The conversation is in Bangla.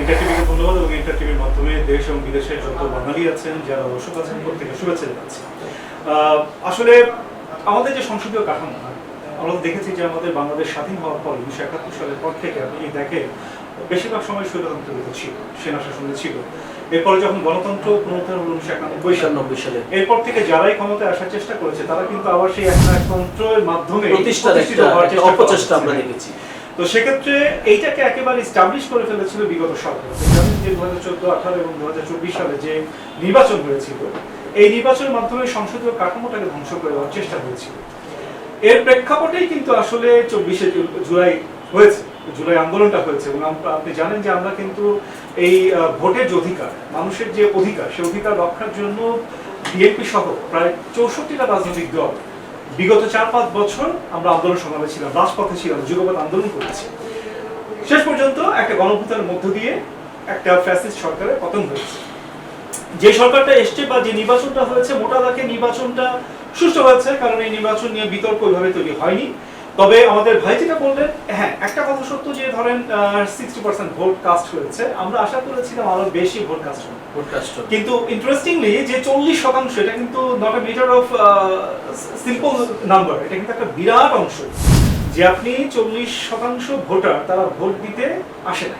এন্টারটিভিকে ধন্যবাদ এবং এন্টারটিভির মাধ্যমে দেশ এবং বিদেশের যত বাঙালি আছেন যারা দর্শক আছেন প্রত্যেকে শুভেচ্ছা জানাচ্ছি। আসলে আমাদের যে সংসদীয় কাঠামো আমরা দেখেছি যে আমাদের বাংলাদেশ স্বাধীন হওয়ার পর 1971 সালের পর থেকে আপনি দেখেন বেশিরভাগ সময় স্বৈরতন্ত্র ছিল, সেনা শাসনে ছিল। এরপরে যখন গণতন্ত্র পুনরুদ্ধার হলো 1991 সালে, এরপর থেকে যারাই ক্ষমতায় আসার চেষ্টা করেছে তারা কিন্তু আবার সেই একনায়কতন্ত্রের মাধ্যমে প্রতিষ্ঠিত হওয়ার অপচেষ্টা আমরা দেখেছি। তো সেক্ষেত্রে এইটাকে একেবারে এস্টাবলিশ করে ফেলেছিল বিগত সরকার। জানেন যে 2014, 18 এবং 2024 সালে যে নির্বাচন হয়েছিল, এই নির্বাচনের মাধ্যমে সংসদীয় কাঠামোটাকে ধ্বংস করে দেওয়ার চেষ্টা হয়েছিল। এর প্রেক্ষাপটেই কিন্তু আসলে 24শে জুলাই হয়েছে, জুলাই আন্দোলনটা হয়েছে। এবং আপনি জানেন যে আমরা কিন্তু এই ভোটের যে অধিকার, মানুষের যে অধিকার, সেই অধিকার রক্ষার জন্য বিএনপি সহ প্রায় 64টা রাজনৈতিক দল বিগত 4-5 বছর আমরা আন্দোলন সংগ্রামে ছিলাম, রাজপথে ছিলাম, যুগপৎ আন্দোলন করেছি। শেষ পর্যন্ত একটা গণভোটের মধ্য দিয়ে একটা ফ্যাসিস্ট সরকারের পতন হয়েছে। যে সরকারটা এসছে বা যে নির্বাচনটা হয়েছে, মোটা দাগে নির্বাচনটা সুষ্ঠু হয়েছে, কারণ এই নির্বাচন নিয়ে বিতর্ক ওইভাবে তৈরি হয়নি। তবে আমাদের ভাই যেটা বললেন, হ্যাঁ একটা কথা সত্য যে ধরেন 60% ভোট কাস্ট হয়েছে, আমরা আশা করেছিলাম আরো বেশি ভোট কাস্ট হবে। কিন্তু ইন্টারেস্টিংলি যে 40%, এটা কিন্তু not a matter of simple number, এটা কিন্তু একটা বিরাট অংশ যে আপনি 40% ভোটার তারা ভোট দিতে আসে না।